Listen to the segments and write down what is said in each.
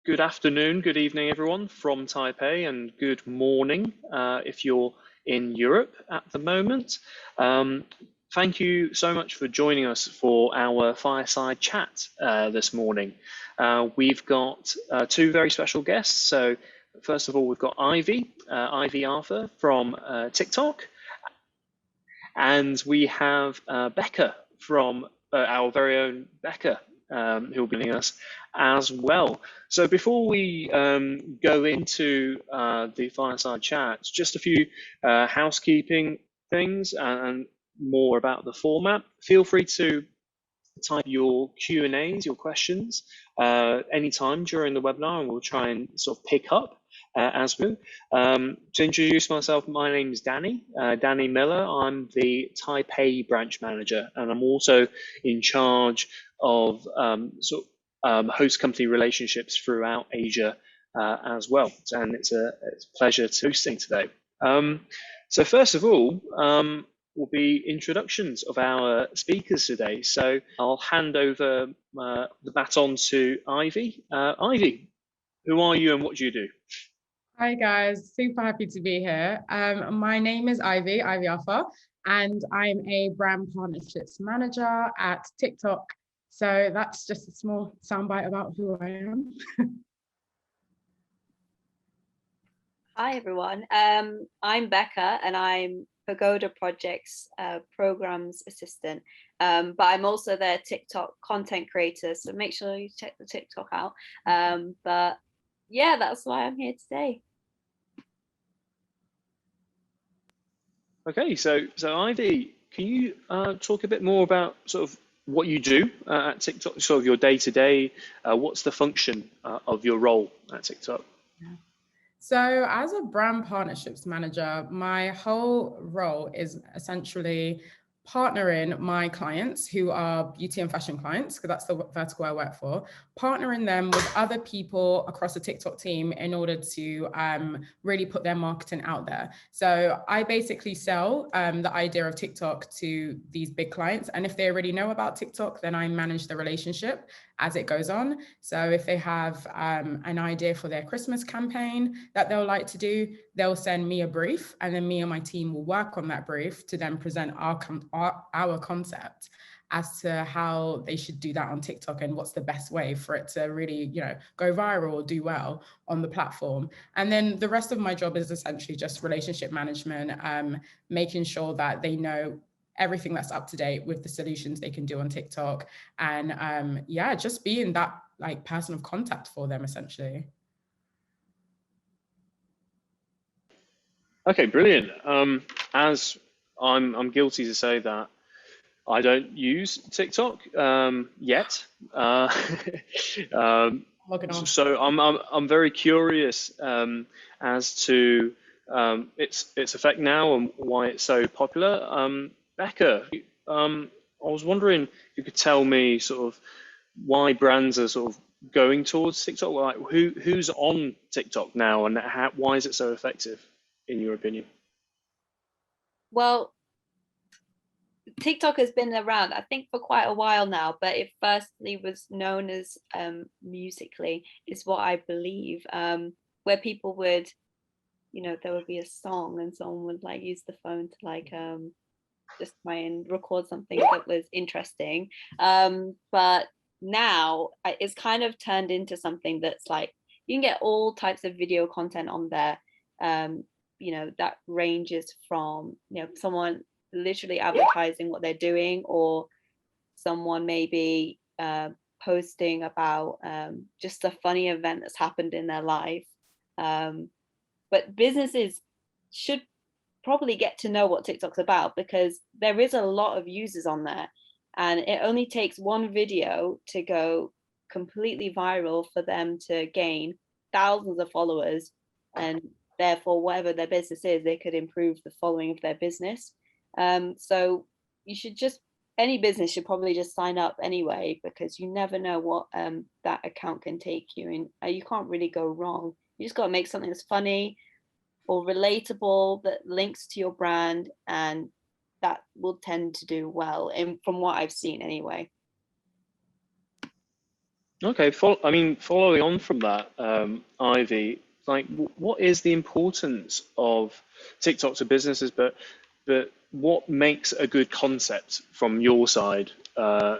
Good afternoon, good evening, everyone from Taipei, and good morning if you're in Europe at the moment. Thank you so much for joining us for our fireside chat this morning. We've got two very special guests. So first of all, we've got Ivy Arthur from TikTok, and we have Becca from our very own Becca, who will be joining us as well. So before we go into the fireside chats, just a few housekeeping things and more about the format. Feel free to type your Q&As, your questions, anytime during the webinar, and we'll try and sort of pick up as we to introduce myself, my name is Danny Miller. I'm the Taipei branch manager, and I'm also in charge of host company relationships throughout Asia as well. And it's a pleasure to hosting today. So first of all, will be introductions of our speakers today. So I'll hand over the baton to Ivy. Ivy, who are you and what do you do? Hi guys, super happy to be here. My name is Ivy Arthur, and I'm a brand partnerships manager at TikTok. So that's just a small soundbite about who I am. Hi everyone, I'm Becca and I'm Pagoda Projects programs assistant, but I'm also their TikTok content creator, so make sure you check the TikTok out. But yeah, that's why I'm here today. Okay, so Ivy, can you talk a bit more about sort of what you do at TikTok, sort of your day-to-day, what's the function of your role at TikTok? Yeah. So as a brand partnerships manager, my whole role is essentially partnering my clients who are beauty and fashion clients, because that's the vertical I work for, partnering them with other people across the TikTok team in order to really put their marketing out there. So I basically sell the idea of TikTok to these big clients. And if they already know about TikTok, then I manage the relationship as it goes on. So if they have an idea for their Christmas campaign that they'll like to do, they'll send me a brief, and then me and my team will work on that brief to then present our concept as to how they should do that on TikTok and what's the best way for it to really, go viral or do well on the platform. And then the rest of my job is essentially just relationship management, making sure that they know everything that's up to date with the solutions they can do on TikTok, and just being that person of contact for them essentially. Okay, brilliant. As I'm guilty to say that I don't use TikTok yet. So I'm very curious as to its effect now and why it's so popular. Becca, I was wondering if you could tell me sort of why brands are sort of going towards TikTok. Like who's on TikTok now, and why is it so effective, in your opinion? Well, TikTok has been around, I think, for quite a while now, but it firstly was known as Musical.ly, is what I believe, where people would, there would be a song and someone would use the phone to just try and record something that was interesting. But now it's kind of turned into something that's you can get all types of video content on there. That ranges from someone literally advertising what they're doing, or someone maybe posting about just a funny event that's happened in their life. But businesses should probably get to know what TikTok's about, because there is a lot of users on there, and it only takes one video to go completely viral for them to gain thousands of followers, and therefore whatever their business is, they could improve the following of their business. So you should any business should probably just sign up anyway, because you never know what that account can take you, and you can't really go wrong. You just got to make something that's funny or relatable that links to your brand, and that will tend to do well, and from what I've seen anyway. Okay, following on from that, Ivy, like, what is the importance of TikTok to businesses, but what makes a good concept from your side,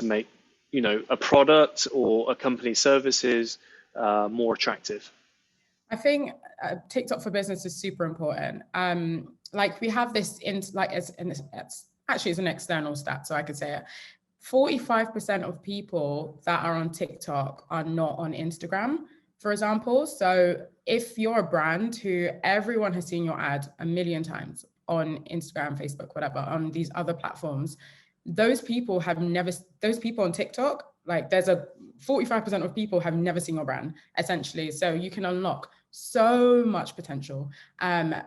make, a product or a company's services more attractive? I think TikTok for business is super important. Like we have this actually it's an external stat, so I could say it. 45% of people that are on TikTok are not on Instagram, for example. So if you're a brand who everyone has seen your ad a million times on Instagram, Facebook, whatever, on these other platforms, those people on TikTok, like there's a 45% of people have never seen your brand, essentially. So you can unlock so much potential. And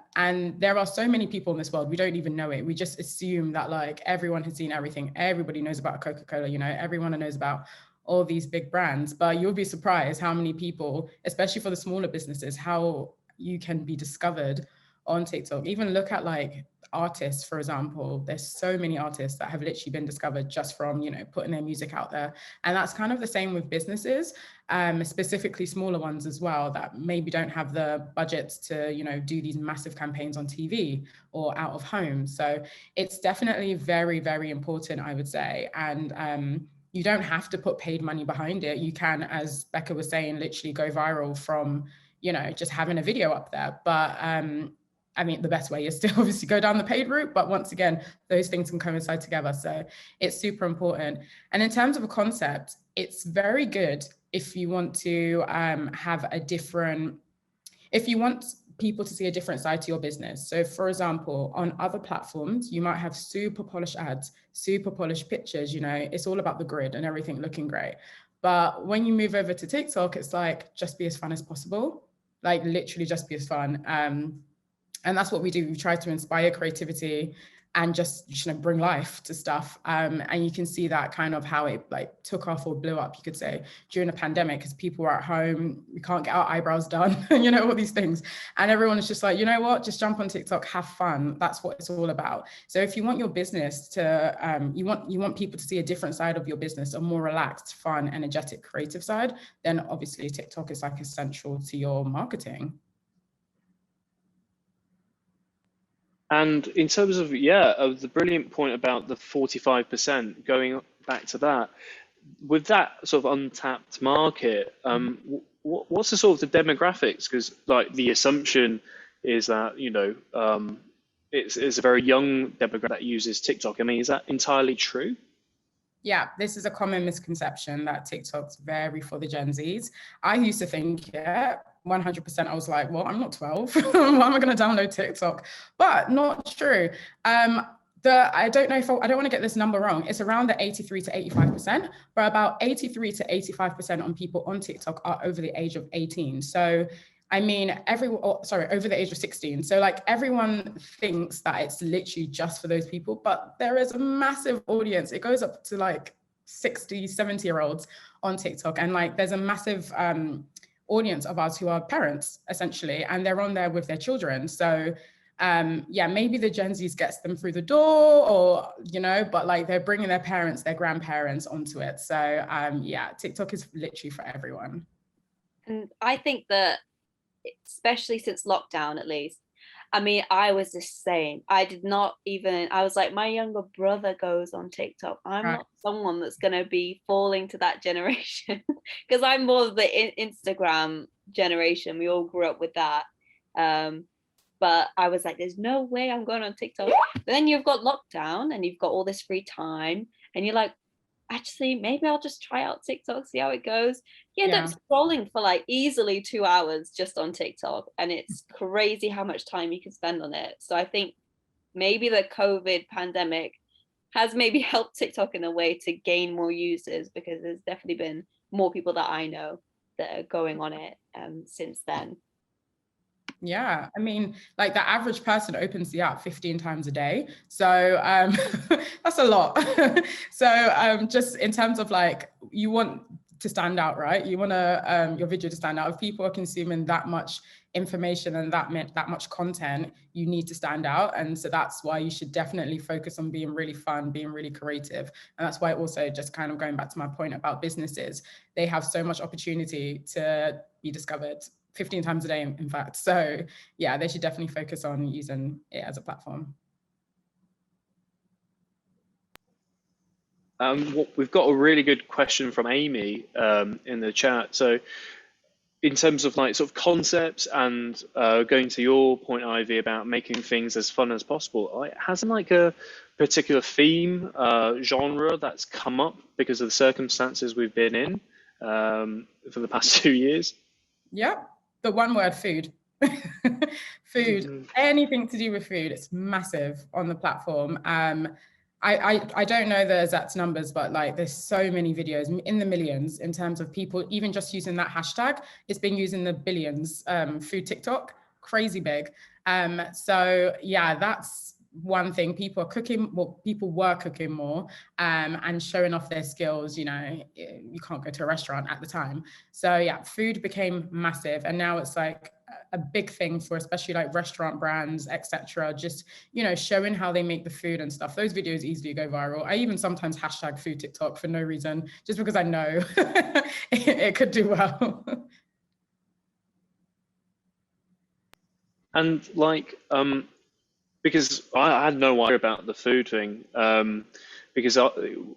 there are so many people in this world, we don't even know it. We just assume that like everyone has seen everything. Everybody knows about Coca-Cola, everyone knows about all these big brands, but you'll be surprised how many people, especially for the smaller businesses, how you can be discovered on TikTok. Even look at like artists, for example. There's so many artists that have literally been discovered just from, putting their music out there. And that's kind of the same with businesses, specifically smaller ones as well, that maybe don't have the budgets to, do these massive campaigns on TV or out of home. So it's definitely very, very important, I would say. And you don't have to put paid money behind it. You can, as Becca was saying, literally go viral from, just having a video up there. But I mean, the best way is to obviously go down the paid route, but once again, those things can coincide together. So it's super important. And in terms of a concept, it's very good if you want to if you want people to see a different side to your business. So for example, on other platforms, you might have super polished ads, super polished pictures, it's all about the grid and everything looking great. But when you move over to TikTok, it's like, just be as fun as possible. Like literally just be as fun. And that's what we do. We try to inspire creativity and just bring life to stuff. And you can see that kind of how it like took off or blew up, you could say, during the pandemic, because people were at home, we can't get our eyebrows done, all these things. And everyone is just like, what, just jump on TikTok, have fun. That's what it's all about. So if you want your business to, you want people to see a different side of your business, a more relaxed, fun, energetic, creative side, then obviously TikTok is like essential to your marketing. And in terms of the brilliant point about the 45%, going back to that, with that sort of untapped market, what's the sort of the demographics? Because like the assumption is that it's a very young demographic that uses TikTok. I mean, is that entirely true? Yeah, this is a common misconception that TikTok's very for the Gen Zs. I used to think, 100%. I was like, well, I'm not 12. Why am I going to download TikTok? But not true. I don't know I don't want to get this number wrong. It's around the 83 to 85%, but about 83 to 85% on people on TikTok are over the age of 18. So, I mean, over the age of 16. So like everyone thinks that it's literally just for those people, but there is a massive audience. It goes up to like 60, 70-year-olds on TikTok. And like, there's a massive, audience of ours who are parents essentially, and they're on there with their children. So maybe the Gen Zs gets them through the door, or but like they're bringing their parents, their grandparents onto it. So TikTok is literally for everyone. And I think that especially since lockdown, at least, I mean, I was the same. I was like, my younger brother goes on TikTok. I'm not someone that's going to be falling to that generation, because I'm more of the Instagram generation. We all grew up with that. But I was like, there's no way I'm going on TikTok. But then you've got lockdown and you've got all this free time and you're like, actually, maybe I'll just try out TikTok, see how it goes. You end up scrolling for like easily 2 hours just on TikTok, and it's crazy how much time you can spend on it. So I think maybe the COVID pandemic has maybe helped TikTok in a way to gain more users, because there's definitely been more people that I know that are going on it since then. Yeah, I mean, like the average person opens the app 15 times a day. So that's a lot. So just in terms of like, you want to stand out, right? You want to your video to stand out. If people are consuming that much information and that much content, you need to stand out. And so that's why you should definitely focus on being really fun, being really creative. And that's why also, just kind of going back to my point about businesses, they have so much opportunity to be discovered 15 times a day, in fact. So yeah, they should definitely focus on using it as a platform. We've got a really good question from Amy in the chat. So in terms of like sort of concepts and going to your point, Ivy, about making things as fun as possible, hasn't like a particular theme, genre that's come up because of the circumstances we've been in for the past 2 years? Yep, the one word, food. Food, anything to do with food, it's massive on the platform. I don't know the exact numbers, but like there's so many videos in the millions in terms of people even just using that hashtag. It's been used in the billions. Food TikTok, crazy big. So yeah, that's one thing. People are cooking, well, people were cooking more and showing off their skills. You know, you can't go to a restaurant at the time. So yeah, food became massive, and now it's like a big thing for especially like restaurant brands, etc. Just, you know, showing how they make the food and stuff. Those videos easily go viral. I even sometimes hashtag food TikTok for no reason, just because I know it could do well. And like, because I had no idea about the food thing, because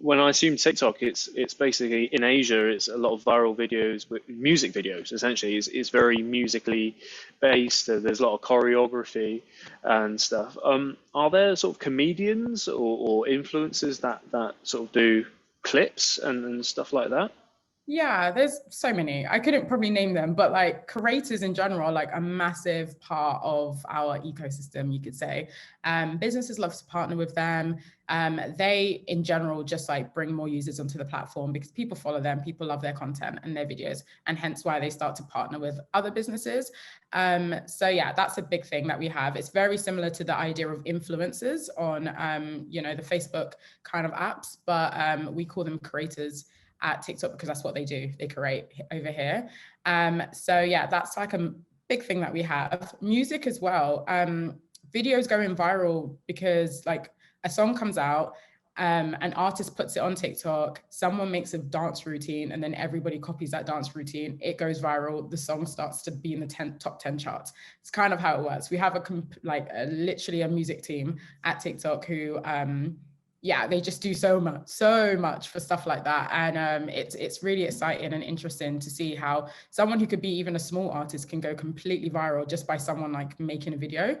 when I assume TikTok, it's basically in Asia, it's a lot of viral videos, music videos essentially. It's very musically based. There's a lot of choreography and stuff. Are there sort of comedians or influencers that sort of do clips and stuff like that? Yeah, there's so many. I couldn't probably name them, but like creators in general are like a massive part of our ecosystem, you could say. Businesses love to partner with them. They in general just like bring more users onto the platform because people follow them, people love their content and their videos, and hence why they start to partner with other businesses. So yeah, that's a big thing that we have. It's very similar to the idea of influencers on you know, the Facebook kind of apps, but we call them creators at TikTok because that's what they do. They create over here. So yeah, that's like a big thing that we have. Music as well. Videos going viral because like a song comes out, an artist puts it on TikTok, someone makes a dance routine, and then everybody copies that dance routine. It goes viral. The song starts to be in the top 10 charts. It's kind of how it works. We have literally a music team at TikTok who yeah, they just do so much for stuff like that. And it's really exciting and interesting to see how someone who could be even a small artist can go completely viral just by someone like making a video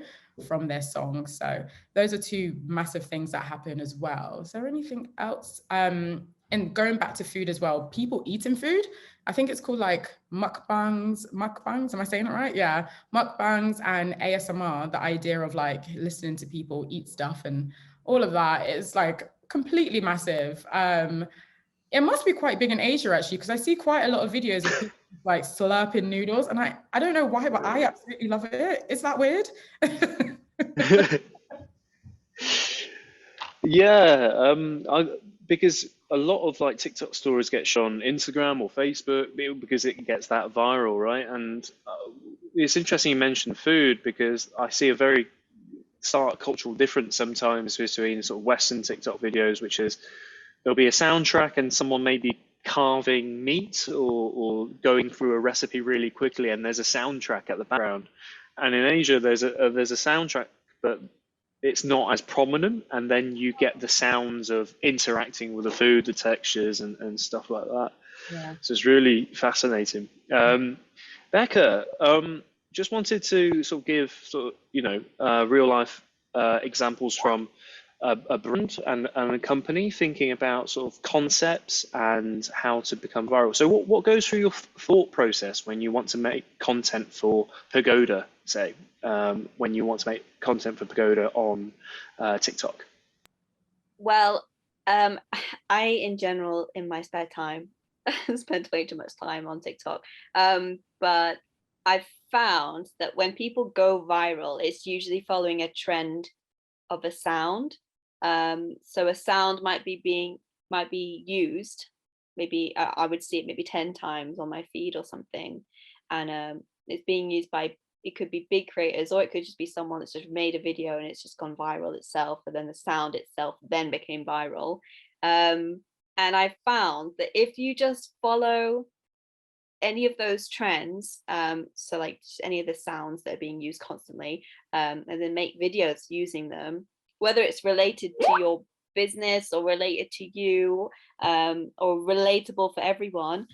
from their song. So those are two massive things that happen as well. Is there anything else? And going back to food as well, people eating food, I think it's called like mukbangs, am I saying it right? Yeah, mukbangs and ASMR, the idea of like listening to people eat stuff and all of that is like completely massive. It must be quite big in Asia actually, because I see quite a lot of videos of people like slurping noodles, and I don't know why, but I absolutely love it. Is that weird? Yeah, because a lot of like TikTok stories get shown on Instagram or Facebook because it gets that viral, right? And it's interesting you mentioned food because I see a very stark cultural difference sometimes between sort of Western TikTok videos, which is there'll be a soundtrack and someone may be carving meat or going through a recipe really quickly, and there's a soundtrack at the background. And in Asia, there's a soundtrack, but it's not as prominent, and then you get the sounds of interacting with the food, the textures, and stuff like that. Yeah. So it's really fascinating. Becca, just wanted to sort of give real life examples from a brand and a company thinking about sort of concepts and how to become viral. So what goes through your thought process when you want to make content for Pagoda, say, when you want to make content for Pagoda on TikTok? Well, I in general in my spare time spend way too much time on TikTok, but I've found that when people go viral, it's usually following a trend of a sound. So a sound might be used maybe I would see it maybe 10 times on my feed or something. And it's being used by, it could be big creators, or it could just be someone that's just made a video and it's just gone viral itself, and then the sound itself then became viral. And I found that if you just follow any of those trends, so like just any of the sounds that are being used constantly, and then make videos using them, whether it's related to your business or related to you, or relatable for everyone,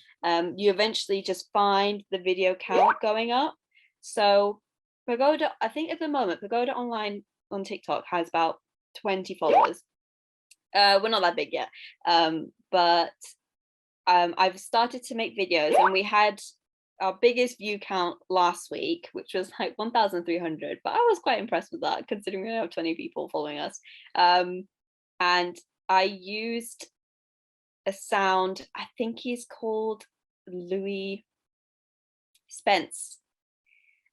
you eventually just find the video count going up. So Pagoda, I think at the moment, Pagoda Online on TikTok has about 20 followers. We're not that big yet, but I've started to make videos, and we had our biggest view count last week, which was like 1,300, but I was quite impressed with that considering we have 20 people following us. And I used a sound, I think he's called Louis Spence,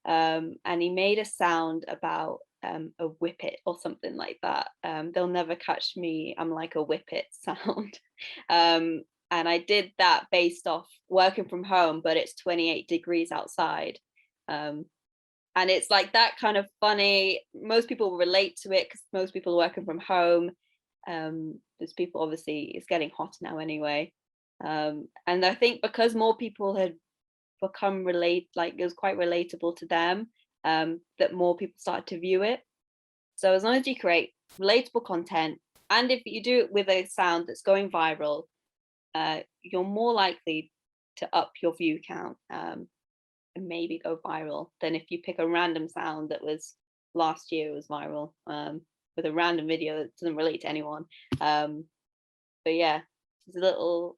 and he made a sound about a whippet or something like that. They'll never catch me, I'm like a whippet sound. And I did that based off working from home, but it's 28 degrees outside. And it's like that kind of funny, most people relate to it because most people are working from home. There's people, obviously it's getting hot now anyway. And I think because more people had become like it was quite relatable to them, that more people started to view it. So as long as you create relatable content, and if you do it with a sound that's going viral, you're more likely to up your view count, and maybe go viral, than if you pick a random sound that was last year was viral, with a random video that doesn't relate to anyone. But yeah, it's a little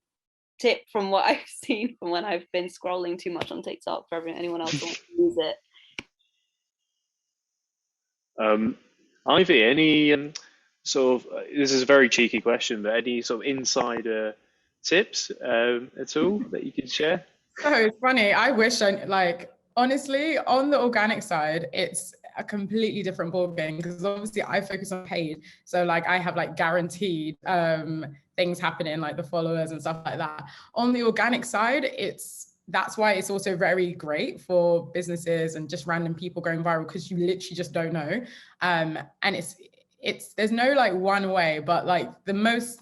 tip from what I've seen from when I've been scrolling too much on TikTok, for anyone else who wants to use it. Ivy, any sort of, this is a very cheeky question, but any sort of insider tips at all that you can share? So it's funny. I wish honestly, on the organic side, it's a completely different ballgame because obviously I focus on paid. So like I have like guaranteed things happening, like the followers and stuff like that. On the organic side, that's why it's also very great for businesses and just random people going viral, because you literally just don't know. And it's there's no like one way, but like the most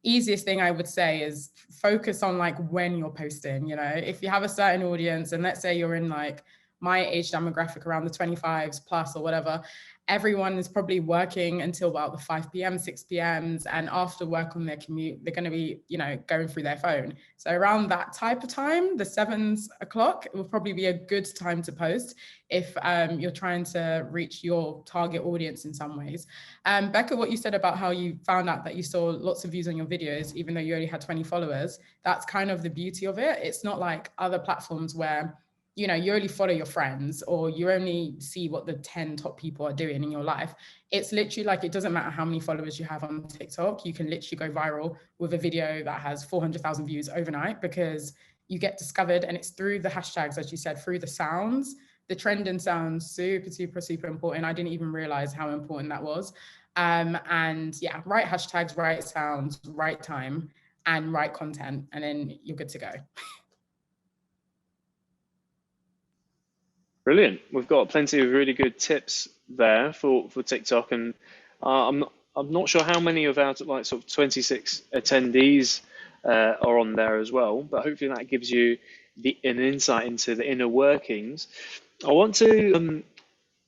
easiest thing I would say is focus on like when you're posting. You know, if you have a certain audience, and let's say you're in like my age demographic around the 25s plus or whatever, everyone is probably working until about the 5 p.m, 6 p.m, and after work on their commute, they're going to be, you know, going through their phone. So around that type of time, the 7 o'clock, it will probably be a good time to post if you're trying to reach your target audience in some ways. Becca, what you said about how you found out that you saw lots of views on your videos, even though you only had 20 followers, that's kind of the beauty of it. It's not like other platforms where, you know, you only follow your friends or you only see what the 10 top people are doing in your life. It's literally like, it doesn't matter how many followers you have on TikTok, you can literally go viral with a video that has 400,000 views overnight, because you get discovered, and it's through the hashtags, as you said, through the sounds. The trending sounds super important. I didn't even realize how important that was. And yeah, right hashtags, right sounds, right time, and right content, and then you're good to go. Brilliant. We've got plenty of really good tips there for TikTok, and I'm not sure how many of our like sort of 26 attendees are on there as well, but hopefully that gives you an insight into the inner workings. I want to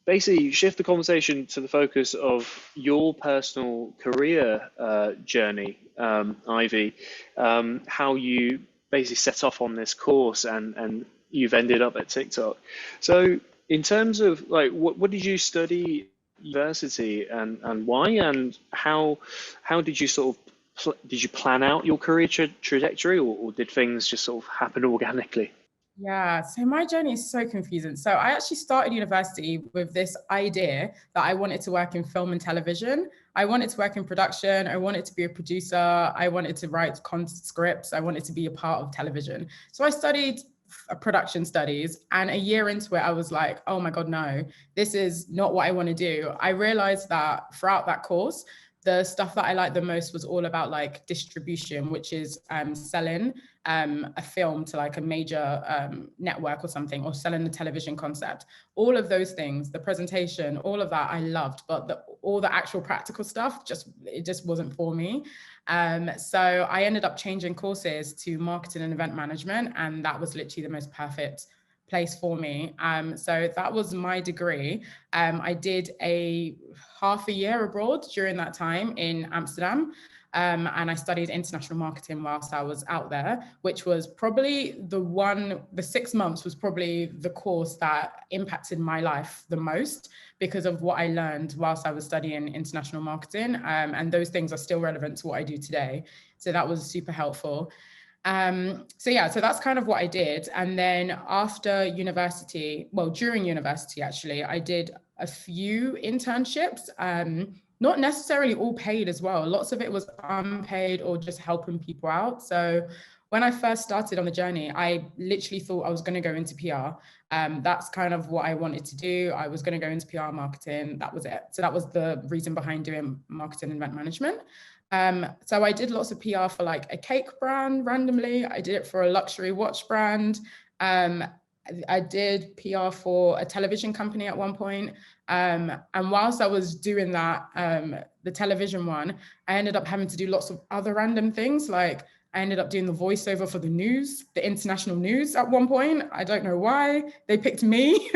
basically shift the conversation to the focus of your personal career journey, Ivy, how you basically set off on this course and you've ended up at TikTok. So in terms of like, what did you study at university, and why, and how did you sort of, did you plan out your career trajectory, or did things just sort of happen organically? Yeah, so my journey is so confusing. So I actually started university with this idea that I wanted to work in film and television. I wanted to work in production. I wanted to be a producer. I wanted to write scripts. I wanted to be a part of television. So I studied production studies, and a year into it, I was like, oh my God, no, this is not what I want to do. I realized that throughout that course, the stuff that I liked the most was all about like distribution, which is selling a film to like a major network or something, or selling the television concept. All of those things, the presentation, all of that I loved, but all the actual practical stuff, it just wasn't for me. So I ended up changing courses to marketing and event management, and that was literally the most perfect place for me. So that was my degree. I did a half a year abroad during that time in Amsterdam. And I studied international marketing whilst I was out there, which was probably the 6 months was probably the course that impacted my life the most, because of what I learned whilst I was studying international marketing. And those things are still relevant to what I do today. So that was super helpful. So that's kind of what I did. And then after university, well, during university, actually, I did a few internships, not necessarily all paid as well. Lots of it was unpaid or just helping people out. So when I first started on the journey, I literally thought I was going to go into PR. That's kind of what I wanted to do. I was going to go into PR marketing. That was it. So that was the reason behind doing marketing and event management. So I did lots of PR for like a cake brand randomly. I did it for a luxury watch brand. I did PR for a television company at one point. And whilst I was doing that, the television one, I ended up having to do lots of other random things. Like I ended up doing the voiceover for the news, the international news at one point. I don't know why they picked me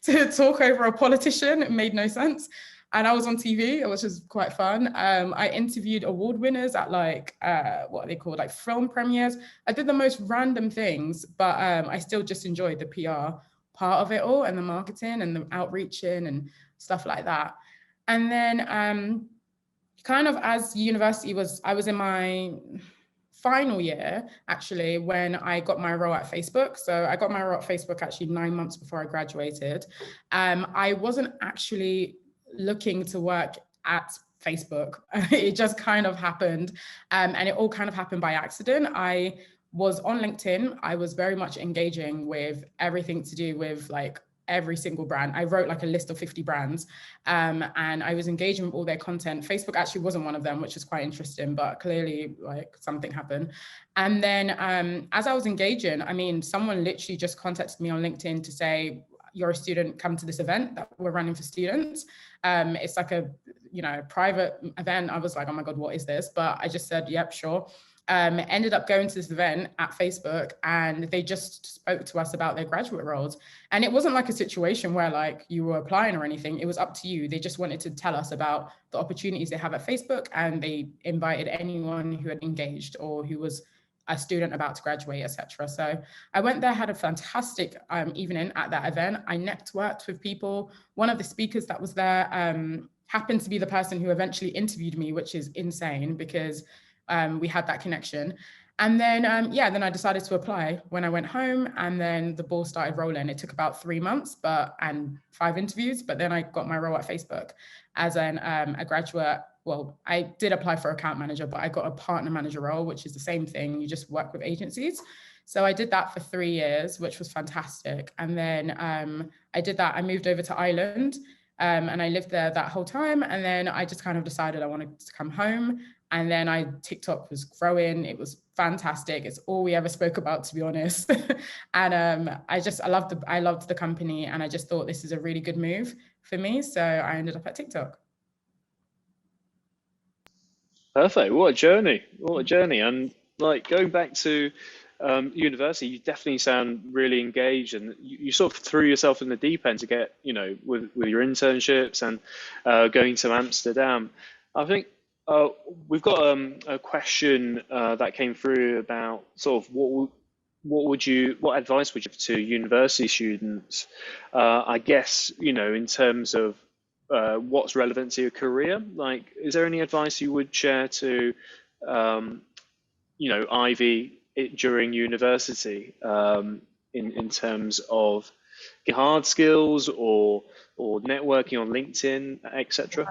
to talk over a politician. It made no sense. And I was on TV, which was quite fun. I interviewed award winners at like, what are they called, like film premieres. I did the most random things, but I still just enjoyed the PR part of it all, and the marketing and the outreaching and stuff like that. And then kind of as university I was in my final year, actually, when I got my role at Facebook. So I got my role at Facebook actually 9 months before I graduated. I wasn't actually looking to work at Facebook. It just kind of happened. And it all kind of happened by accident. I was on LinkedIn. I was very much engaging with everything to do with like every single brand. I wrote like a list of 50 brands, and I was engaging with all their content. Facebook actually wasn't one of them, which is quite interesting, but clearly like something happened. And then as I was engaging, I mean, someone literally just contacted me on LinkedIn to say, you're a student, come to this event that we're running for students. It's like a, private event. I was like, oh my God, what is this? But I just said, yep, sure. Ended up going to this event at Facebook, and they just spoke to us about their graduate roles. And it wasn't like a situation where like you were applying or anything. It was up to you. They just wanted to tell us about the opportunities they have at Facebook, and they invited anyone who had engaged or who was a student about to graduate, etc. So I went there, had a fantastic evening at that event. I networked with people. One of the speakers that was there happened to be the person who eventually interviewed me, which is insane because we had that connection. And then, then I decided to apply when I went home, and then the ball started rolling. It took about 3 months, and 5 interviews, but then I got my role at Facebook as a graduate. Well, I did apply for account manager, but I got a partner manager role, which is the same thing. You just work with agencies. So I did that for 3 years, which was fantastic. And then I did that. I moved over to Ireland, and I lived there that whole time. And then I just kind of decided I wanted to come home. And then TikTok was growing. It was fantastic. It's all we ever spoke about, to be honest. And I loved the company, and I just thought this is a really good move for me. So I ended up at TikTok. Perfect. What a journey. What a journey. And like going back to university, you definitely sound really engaged, and you sort of threw yourself in the deep end to get, with your internships and going to Amsterdam. I think we've got a question that came through about sort of what advice would you give to university students? I guess, in terms of what's relevant to your career. Like, is there any advice you would share to, Ivy during university in terms of hard skills or networking on LinkedIn, etc.?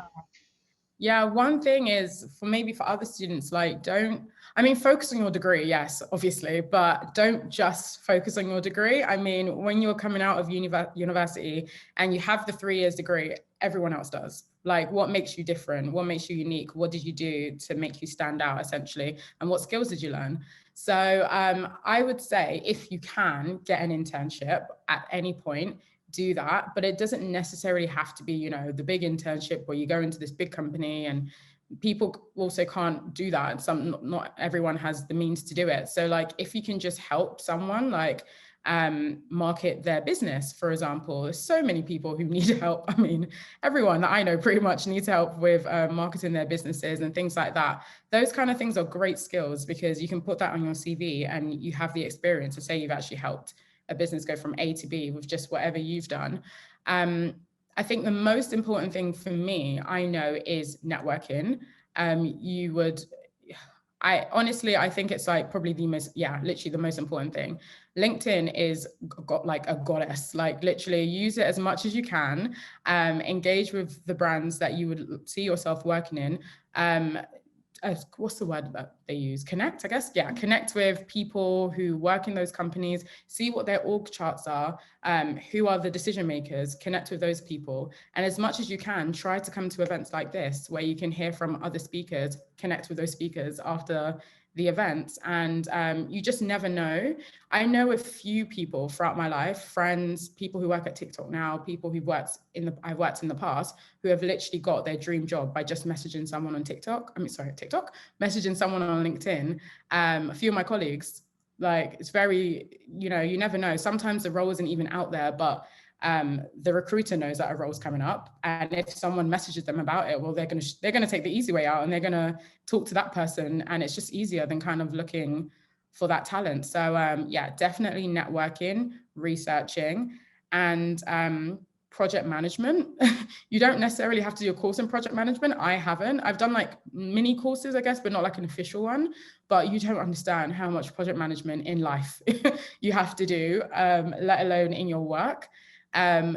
Yeah, one thing is for other students, like focus on your degree, yes, obviously, but don't just focus on your degree. I mean, when you're coming out of university and you have the 3 years degree, everyone else does. Like, what makes you different? What makes you unique? What did you do to make you stand out, essentially? And what skills did you learn? So I would say, if you can get an internship at any point, do that, but it doesn't necessarily have to be, you know, the big internship where you go into this big company, and people also can't do that. Not everyone has the means to do it. So like, if you can just help someone, like market their business, for example, there's so many people who need help. I mean, everyone that I know pretty much needs help with marketing their businesses and things like that. Those kind of things are great skills, because you can put that on your CV and you have the experience to say you've actually helped a business go from A to B with just whatever you've done. I think the most important thing for me, I know, is networking. I think it's like probably literally the most important thing. LinkedIn is got like a goddess, like literally use it as much as you can, engage with the brands that you would see yourself working in. What's the word that they use? Connect, I guess. Yeah, connect with people who work in those companies, see what their org charts are, who are the decision makers, connect with those people. And as much as you can, try to come to events like this, where you can hear from other speakers, connect with those speakers after the events. And you just never know. I know a few people throughout my life, friends, people who work at TikTok now, people who've I've worked in the past, who have literally got their dream job by just messaging someone on TikTok, messaging someone on LinkedIn. A few of my colleagues, like, it's very, you know, you never know. Sometimes the role isn't even out there, but the recruiter knows that a role's coming up, and if someone messages them about it, well, they're gonna take the easy way out, and they're gonna talk to that person, and it's just easier than kind of looking for that talent. So yeah, definitely networking, researching, and project management. You don't necessarily have to do a course in project management. I haven't. I've done like mini courses, I guess, but not like an official one. But you don't understand how much project management in life you have to do, let alone in your work.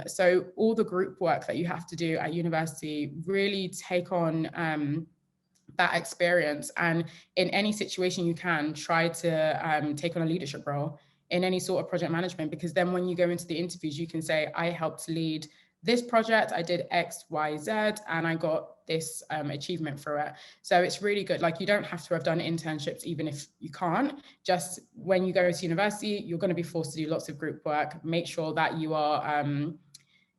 So all the group work that you have to do at university, really take on that experience, and in any situation you can, try to take on a leadership role in any sort of project management, because then when you go into the interviews, you can say, I helped lead this project, I did X, Y, Z, and I got this achievement for it. So it's really good. Like, you don't have to have done internships, even if you can't. Just when you go to university, you're going to be forced to do lots of group work. Make sure that you are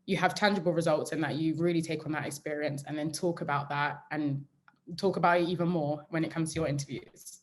you have tangible results, and that you really take on that experience, and then talk about that, and talk about it even more when it comes to your interviews.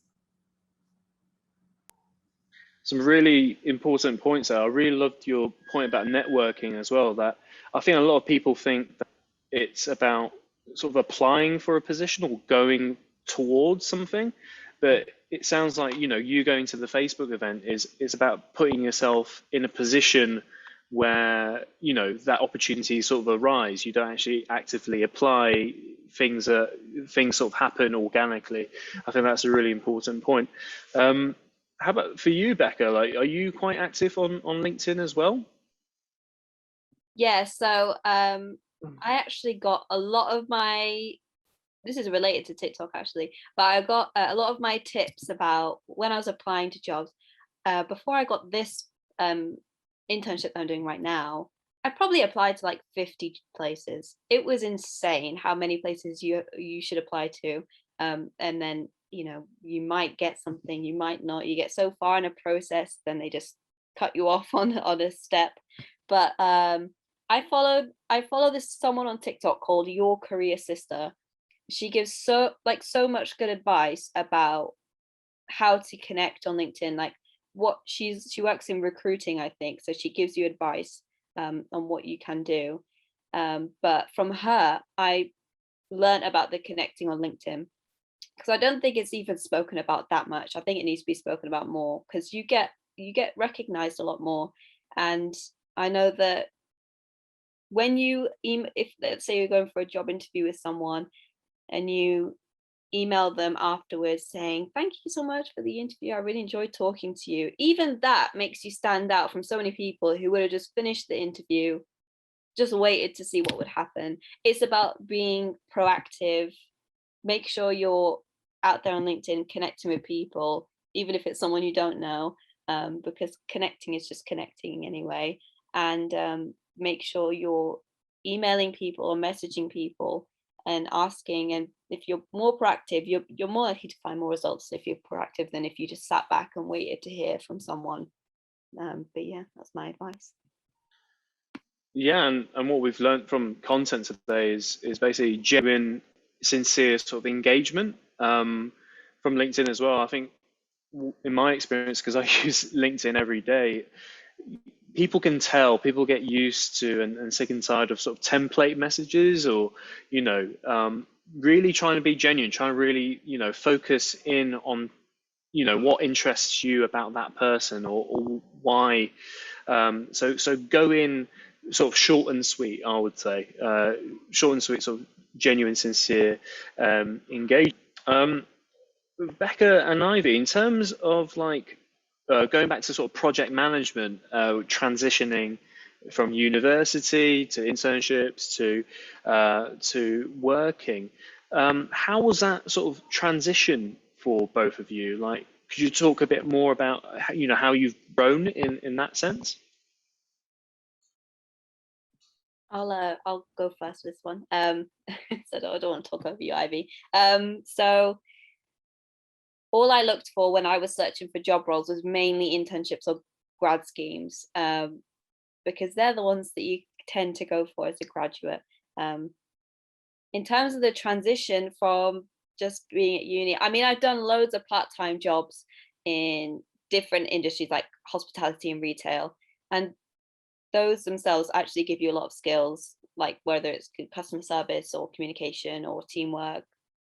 Some really important points there. I really loved your point about networking as well, that I think a lot of people think that it's about sort of applying for a position or going towards something, but it sounds like, you know, you going to the Facebook event is about putting yourself in a position where, you know, that opportunity sort of arise. You don't actually actively apply. Things sort of happen organically. I think that's a really important point. How about for you, Becca? Like, are you quite active on LinkedIn as well? Yeah, so I actually got a lot of my, this is related to TikTok actually, but I got a lot of my tips about when I was applying to jobs before I got this internship that I'm doing right now. I probably applied to like 50 places. It was insane how many places you should apply to, and then, you know, you might get something, you might not. You get so far in a process, then they just cut you off on a step. But I follow this someone on TikTok called Your Career Sister. She gives so much good advice about how to connect on LinkedIn. Like, she works in recruiting, I think, so she gives you advice on what you can do. But from her, I learned about the connecting on LinkedIn, because I don't think it's even spoken about that much. I think it needs to be spoken about more, because you get recognized a lot more. And I know that when if let's say you're going for a job interview with someone, and you email them afterwards saying, thank you so much for the interview, I really enjoyed talking to you, even that makes you stand out from so many people who would have just finished the interview, just waited to see what would happen. It's about being proactive make sure you're out there on LinkedIn connecting with people, even if it's someone you don't know, because connecting is just connecting anyway. And make sure you're emailing people or messaging people and asking. And if you're more proactive, you're more likely to find more results if you're proactive than if you just sat back and waited to hear from someone. But yeah, that's my advice. Yeah, and what we've learned from content today is basically genuine, sincere sort of engagement from LinkedIn as well. I think in my experience, because I use LinkedIn every day, people can tell, people get used to and sick and tired of sort of template messages, or really trying to be genuine, trying to really focus in on what interests you about that person, or why. So go in sort of short and sweet, I would say, short and sweet, sort of genuine, sincere, engaged. Becca and Ivy, in terms of like going back to sort of project management, transitioning from university to internships to working, how was that sort of transition for both of you? Like, could you talk a bit more about how you've grown in that sense? I'll go first with this one. So I don't want to talk over you, Ivy. So all I looked for when I was searching for job roles was mainly internships or grad schemes, because they're the ones that you tend to go for as a graduate. In terms of the transition from just being at uni, I mean, I've done loads of part-time jobs in different industries like hospitality and retail, and those themselves actually give you a lot of skills, like whether it's customer service or communication or teamwork,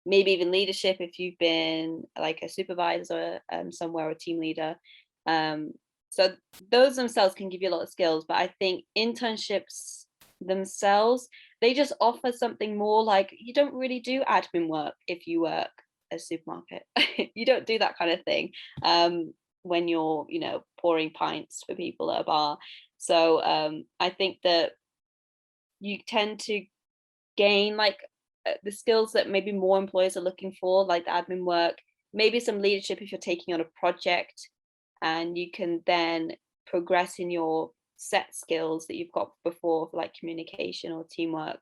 maybe even leadership if you've been like a supervisor somewhere, or a team leader. So those themselves can give you a lot of skills, but I think internships themselves, they just offer something more. Like, you don't really do admin work if you work at a supermarket. You don't do that kind of thing when you're pouring pints for people at a bar. So I think that you tend to gain like the skills that maybe more employers are looking for, like the admin work, maybe some leadership if you're taking on a project, and you can then progress in your set skills that you've got before, like communication or teamwork,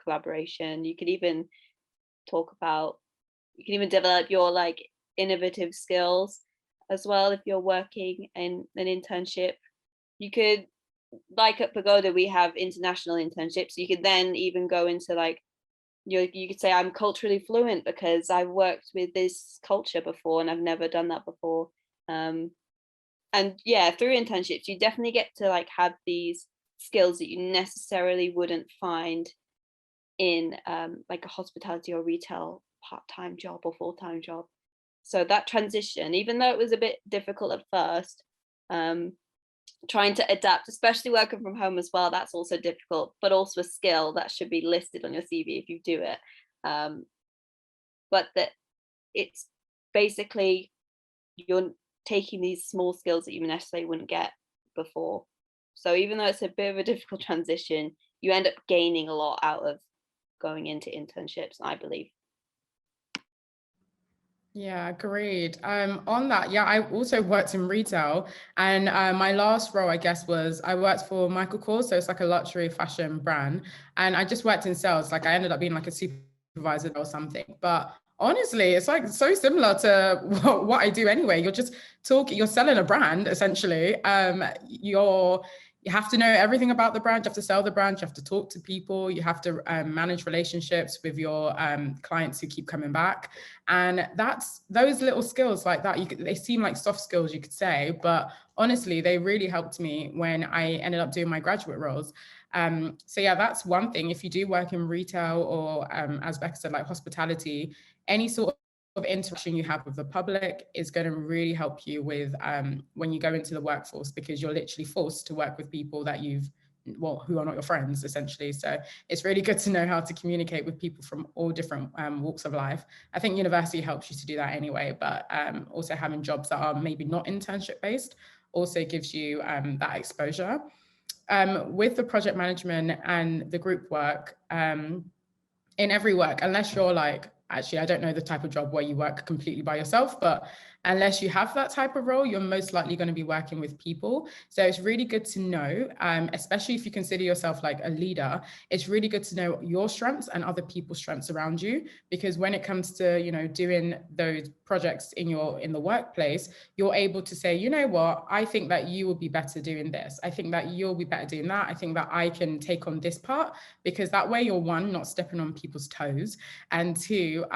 collaboration. You can even develop your like innovative skills as well if you're working in an internship. You could, like at Pagoda, we have international internships. You could then even go into like, you could say, I'm culturally fluent because I've worked with this culture before and I've never done that before. And yeah, through internships, you definitely get to like have these skills that you necessarily wouldn't find in like a hospitality or retail part-time job or full-time job. So that transition, even though it was a bit difficult at first, trying to adapt, especially working from home as well, that's also difficult, but also a skill that should be listed on your CV if you do it. But that it's basically you're taking these small skills that you necessarily wouldn't get before. So even though it's a bit of a difficult transition, you end up gaining a lot out of going into internships, I believe. Yeah, agreed. On that, yeah, I also worked in retail, and my last role, I guess, was I worked for Michael Kors, so it's like a luxury fashion brand, and I just worked in sales. Like, I ended up being like a supervisor or something. But honestly, it's like so similar to what I do anyway. You're just talking, you're selling a brand essentially. You have to know everything about the brand. You have to sell the brand. You have to talk to people. You have to manage relationships with your clients who keep coming back. And that's those little skills like that. They seem like soft skills, you could say, but honestly, they really helped me when I ended up doing my graduate roles. So yeah, that's one thing. If you do work in retail or as Becca said, like hospitality, any sort of interaction you have with the public is going to really help you with when you go into the workforce, because you're literally forced to work with people that who are not your friends essentially. So it's really good to know how to communicate with people from all different walks of life. I think university helps you to do that anyway, but also having jobs that are maybe not internship based also gives you that exposure. With the project management and the group work, in every work, unless you're like actually, I don't know the type of job where you work completely by yourself, but unless you have that type of role, you're most likely going to be working with people. So it's really good to know, especially if you consider yourself like a leader, it's really good to know your strengths and other people's strengths around you. Because when it comes to, you know, doing those projects in the workplace, you're able to say, you know what, I think that you will be better doing this. I think that you'll be better doing that. I think that I can take on this part, because that way you're, one, not stepping on people's toes, and two,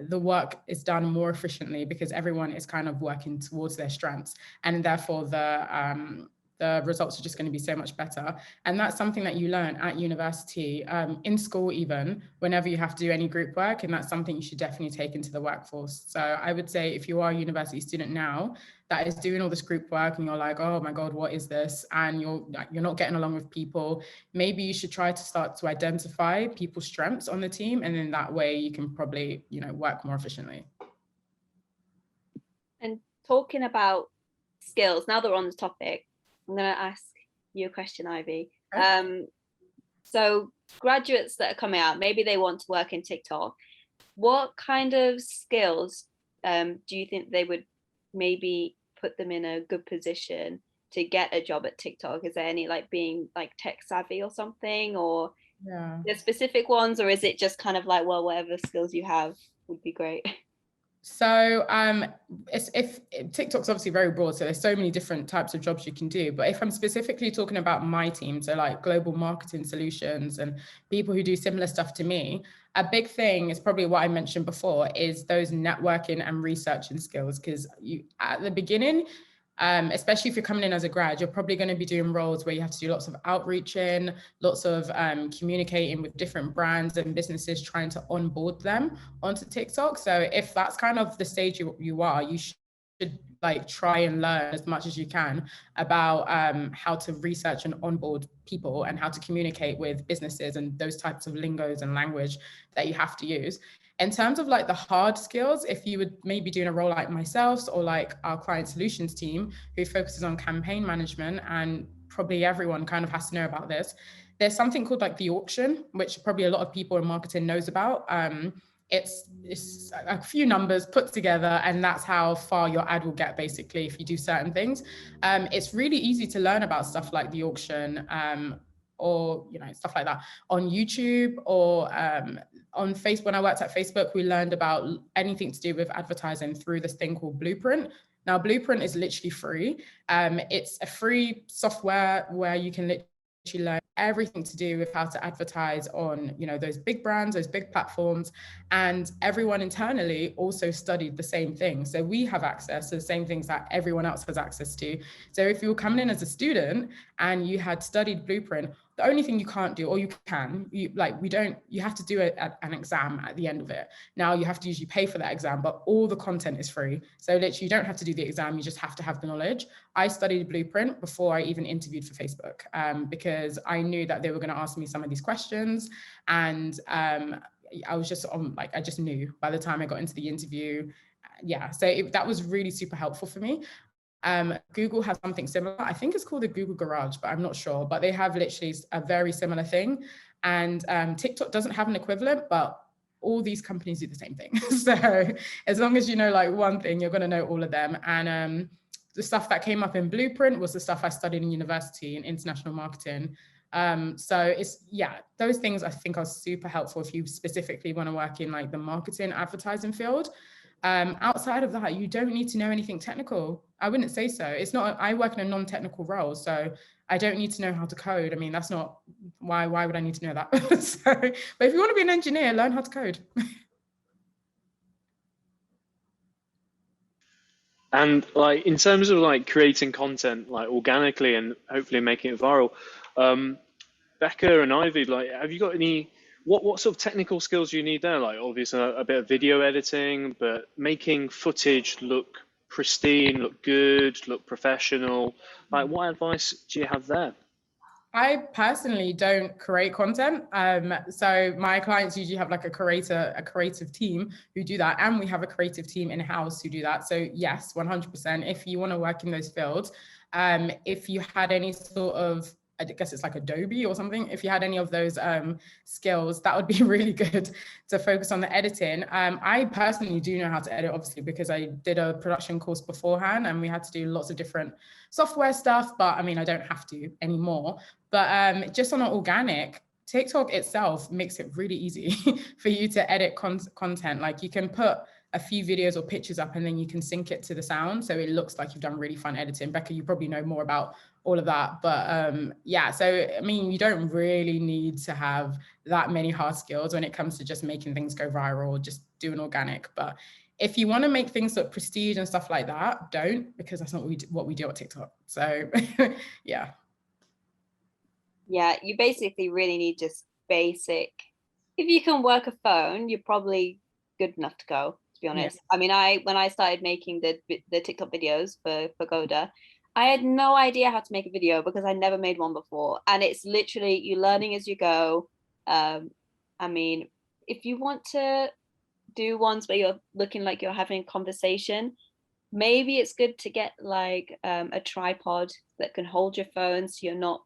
the work is done more efficiently because everyone is kind of working towards their strengths, and therefore the results are just going to be so much better. And that's something that you learn at university, in school, even whenever you have to do any group work. And that's something you should definitely take into the workforce. So I would say if you are a university student now that is doing all this group work and you're like, oh my God, what is this? And you're not getting along with people, maybe you should try to start to identify people's strengths on the team. And then that way you can probably, you know, work more efficiently. And talking about skills, now that we're on the topic, I'm going to ask you a question, Ivy. Okay. So graduates that are coming out, maybe they want to work in TikTok. What kind of skills do you think they would maybe put them in a good position to get a job at TikTok? Is there any like being like tech savvy or something, or the specific ones, or is it just kind of like, well, whatever skills you have would be great? So if TikTok's obviously very broad, so there's so many different types of jobs you can do. But if I'm specifically talking about my team, so like global marketing solutions and people who do similar stuff to me, a big thing is probably what I mentioned before, is those networking and researching skills. Because you at the beginning, especially if you're coming in as a grad, you're probably going to be doing roles where you have to do lots of outreaching, lots of communicating with different brands and businesses, trying to onboard them onto TikTok. So if that's kind of the stage you are, you should like try and learn as much as you can about how to research and onboard people and how to communicate with businesses and those types of lingos and language that you have to use. In terms of like the hard skills, if you would maybe doing a role like myself or like our client solutions team who focuses on campaign management, and probably everyone kind of has to know about this, there's something called like the auction, which probably a lot of people in marketing knows about. It's a few numbers put together, and that's how far your ad will get basically if you do certain things. It's really easy to learn about stuff like the auction, or you know, stuff like that on YouTube or on Facebook. When I worked at Facebook, we learned about anything to do with advertising through this thing called Blueprint. Now, Blueprint is literally free. It's a free software where you can literally learn everything to do with how to advertise on, you know, those big brands, those big platforms. And everyone internally also studied the same thing. So we have access to the same things that everyone else has access to. So if you were coming in as a student and you had studied Blueprint, the only thing you can't do, or you have to do an exam at the end of it. Now you have to usually pay for that exam, but all the content is free. So literally you don't have to do the exam, you just have to have the knowledge. I studied Blueprint before I even interviewed for Facebook, because I knew that they were going to ask me some of these questions. And I was just on, like, I just knew by the time I got into the interview. Yeah, so that was really super helpful for me. Google has something similar. I think it's called the Google Garage, but I'm not sure. But they have literally a very similar thing. And TikTok doesn't have an equivalent, but all these companies do the same thing. So as long as you know like one thing, you're going to know all of them. And the stuff that came up in Blueprint was the stuff I studied in university in international marketing. So it's, yeah, those things I think are super helpful if you specifically want to work in like the marketing advertising field. Outside of that, you don't need to know anything technical. I wouldn't say so. It's not, I work in a non-technical role, so I don't need to know how to code. I mean, that's not, why would I need to know that? So, but if you want to be an engineer, learn how to code. And like in terms of like creating content like organically and hopefully making it viral, Becca and Ivy, like, have you got any, what sort of technical skills do you need there? Like obviously a bit of video editing, but making footage look pristine, look good, look professional. Like what advice do you have there? I personally don't create content. So my clients usually have like a creative team who do that. And we have a creative team in-house who do that. So yes, 100%. If you want to work in those fields, if you had any sort of I guess it's like Adobe or something. If you had any of those skills, that would be really good to focus on the editing. I personally do know how to edit, obviously, because I did a production course beforehand and we had to do lots of different software stuff, but I mean, I don't have to anymore. But just on an organic, TikTok itself makes it really easy for you to edit content. Like you can put a few videos or pictures up and then you can sync it to the sound. So it looks like you've done really fun editing. Becca, you probably know more about all of that. But yeah, so I mean, you don't really need to have that many hard skills when it comes to just making things go viral, just doing organic. But if you want to make things look prestige and stuff like that, don't, because that's not what we do at TikTok. So yeah. Yeah, you basically really need just basic. If you can work a phone, you're probably good enough to go, to be honest. Yeah. I mean, when I started making the TikTok videos for Goda, I had no idea how to make a video because I never made one before. And it's literally you learning as you go. I mean, if you want to do ones where you're looking like you're having a conversation, maybe it's good to get like a tripod that can hold your phone so you're not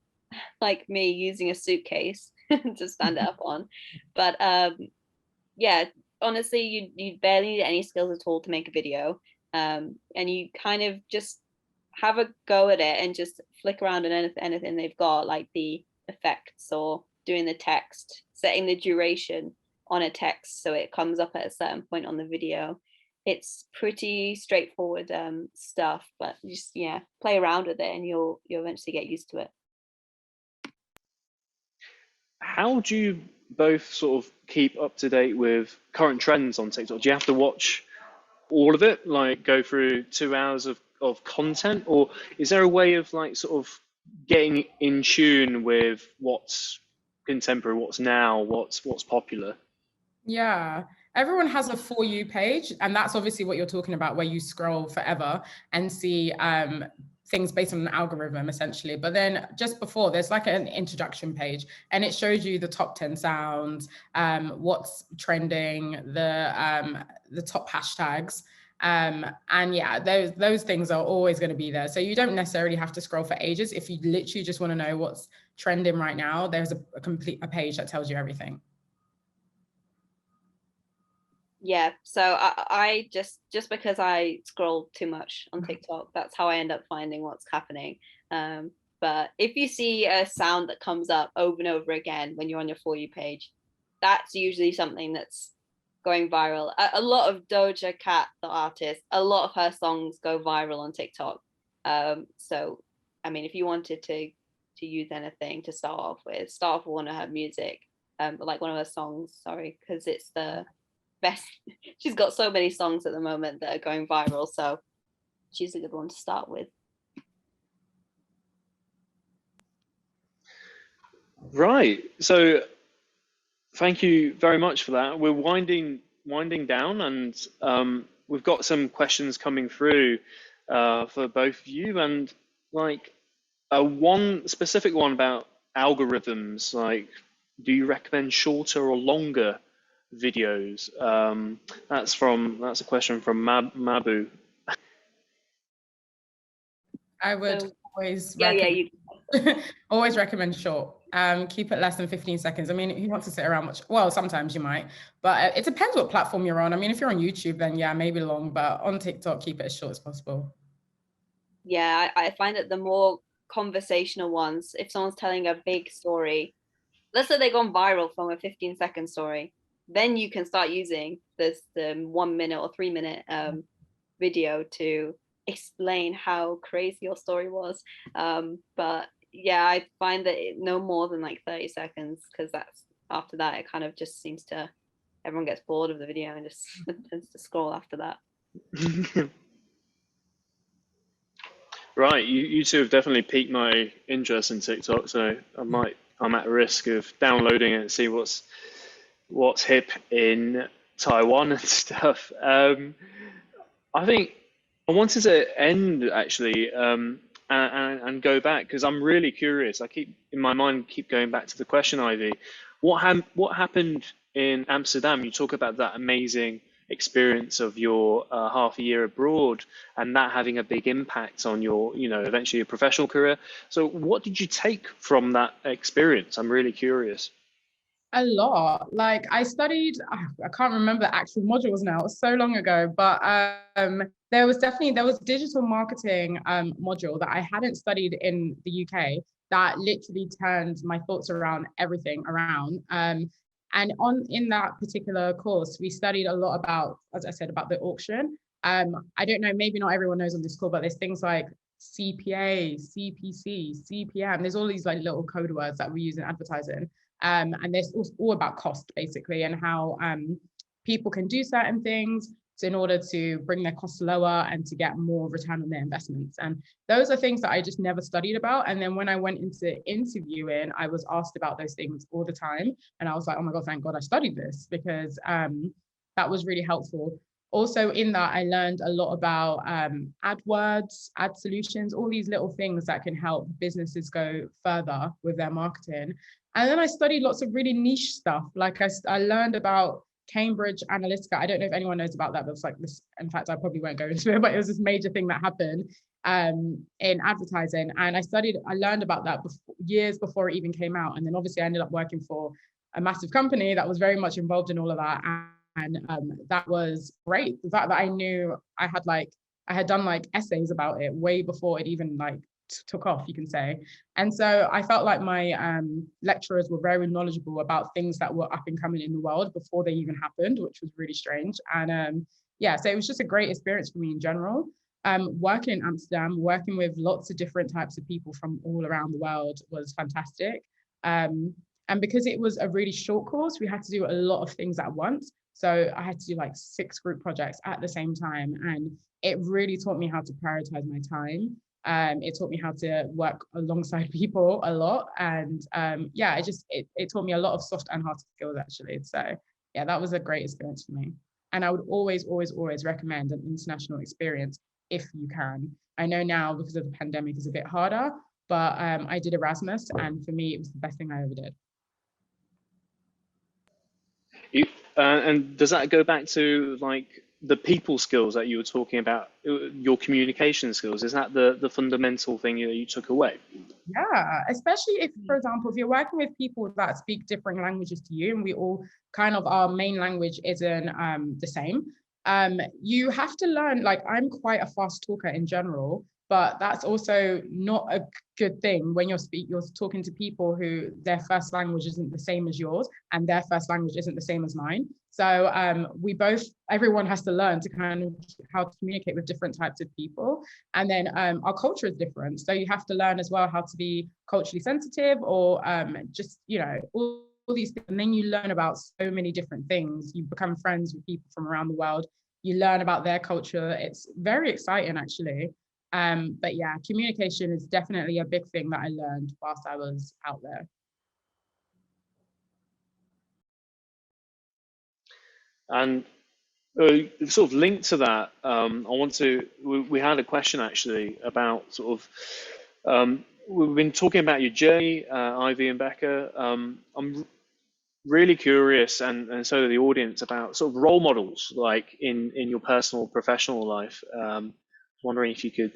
like me using a suitcase to stand it up on. But yeah, honestly, you barely need any skills at all to make a video, and you kind of just have a go at it and just flick around on anything they've got, like the effects or doing the text, setting the duration on a text so it comes up at a certain point on the video. It's pretty straightforward stuff, but just play around with it and you'll eventually get used to it. How do you both sort of keep up to date with current trends on TikTok? Do you have to watch all of it, like go through 2 hours of content, or is there a way of like sort of getting in tune with what's contemporary, what's now, what's popular? Yeah, everyone has a For You page, and that's obviously what you're talking about, where you scroll forever and see things based on an algorithm essentially. But then just before, there's like an introduction page and it shows you the top 10 sounds, what's trending, the top hashtags. And yeah, those things are always going to be there. So you don't necessarily have to scroll for ages. If you literally just want to know what's trending right now, there's a page that tells you everything. Yeah, so I just because I scroll too much on TikTok, that's how I end up finding what's happening. But if you see a sound that comes up over and over again when you're on your For You page, that's usually something that's going viral. A lot of Doja Cat, the artist, a lot of her songs go viral on TikTok. So I mean, if you wanted to use anything to start off with one of her music, like one of her songs, sorry, because it's the best. She's got so many songs at the moment that are going viral, so she's a good one to start with. Right, so thank you very much for that. We're winding down, and we've got some questions coming through for both of you, and like one specific one about algorithms. Like, do you recommend shorter or longer videos? That's a question from Mabu. I would always always recommend short. Keep it less than 15 seconds. I mean, who wants to sit around much? Well, sometimes you might, but it depends what platform you're on. I mean, if you're on YouTube, then yeah, maybe long, but on TikTok, keep it as short as possible. Yeah, I find that the more conversational ones, if someone's telling a big story, let's say they've gone viral from a 15-second story, then you can start using the 1 minute or 3 minute video to explain how crazy your story was. But yeah, I find that no more than like 30 seconds, because after that it kind of just seems to, everyone gets bored of the video and just tends to scroll after that. Right, you two have definitely piqued my interest in TikTok, so I'm at risk of downloading it and see what's hip in Taiwan and stuff. I think I wanted to end actually and go back, because I'm really curious. I keep going back to the question, Ivy. What happened in Amsterdam? You talk about that amazing experience of your half a year abroad, and that having a big impact on your, eventually your professional career. So what did you take from that experience? I'm really curious. A lot. Like I studied, I can't remember the actual modules now, it was so long ago, but there was digital marketing module that I hadn't studied in the UK that literally turned my thoughts around everything around. And in that particular course, we studied a lot about, as I said, about the auction. I don't know, maybe not everyone knows on this call, but there's things like CPA, CPC, CPM. There's all these like little code words that we use in advertising. And this is all about cost basically, and how people can do certain things in order to bring their costs lower and to get more return on their investments. And those are things that I just never studied about. And then when I went into interviewing, I was asked about those things all the time. And I was like, oh my God, thank God I studied this, because that was really helpful. Also in that, I learned a lot about AdWords, ad solutions, all these little things that can help businesses go further with their marketing. And then I studied lots of really niche stuff. Like I learned about Cambridge Analytica. I don't know if anyone knows about that, but it's like this, in fact, I probably won't go into it, but it was this major thing that happened in advertising. And I learned about that years before it even came out. And then obviously I ended up working for a massive company that was very much involved in all of that. And that was great. The fact that I knew I had done like essays about it way before it even like took off, you can say. And so I felt like my lecturers were very knowledgeable about things that were up and coming in the world before they even happened, which was really strange. And so it was just a great experience for me in general. Working in Amsterdam, working with lots of different types of people from all around the world was fantastic. And because it was a really short course, we had to do a lot of things at once. So I had to do like 6 group projects at the same time. And it really taught me how to prioritize my time. It taught me how to work alongside people a lot. And it taught me a lot of soft and hard skills actually. So yeah, that was a great experience for me. And I would always, always, always recommend an international experience if you can. I know now because of the pandemic it's a bit harder, but I did Erasmus, and for me, it was the best thing I ever did. And does that go back to like the people skills that you were talking about, your communication skills? Is that the fundamental thing that you took away? Yeah, especially if, for example, if you're working with people that speak different languages to you, and we all kind of, our main language isn't the same, you have to learn, like I'm quite a fast talker in general, but that's also not a good thing when you're talking to people who their first language isn't the same as yours and their first language isn't the same as mine. So everyone has to learn to kind of how to communicate with different types of people. And then our culture is different. So you have to learn as well how to be culturally sensitive, or just, all these things. And then you learn about so many different things. You become friends with people from around the world. You learn about their culture. It's very exciting, actually. But yeah, communication is definitely a big thing that I learned whilst I was out there. And sort of linked to that, we had a question actually about sort of, we've been talking about your journey, Ivy and Becca. I'm really curious, and so the audience, about sort of role models, like in your personal, professional life. Wondering if you could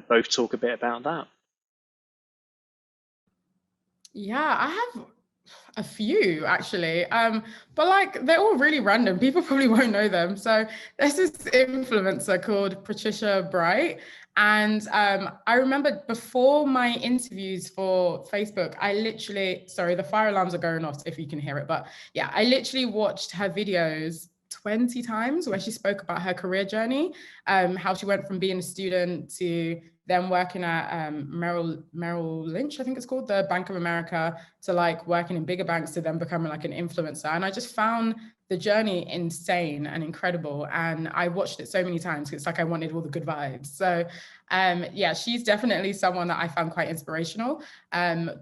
both talk a bit about that. Yeah, I have a few actually, but like they're all really random. People probably won't know them. So there's this influencer called Patricia Bright, and I remember before my interviews for Facebook, sorry, the fire alarms are going off if you can hear it, but yeah, I literally watched her videos 20 times where she spoke about her career journey, how she went from being a student to then working at Merrill Lynch, I think it's called, the Bank of America, to like working in bigger banks, to then becoming like an influencer. And I just found the journey insane and incredible. And I watched it so many times. It's like I wanted all the good vibes. So yeah, she's definitely someone that I found quite inspirational,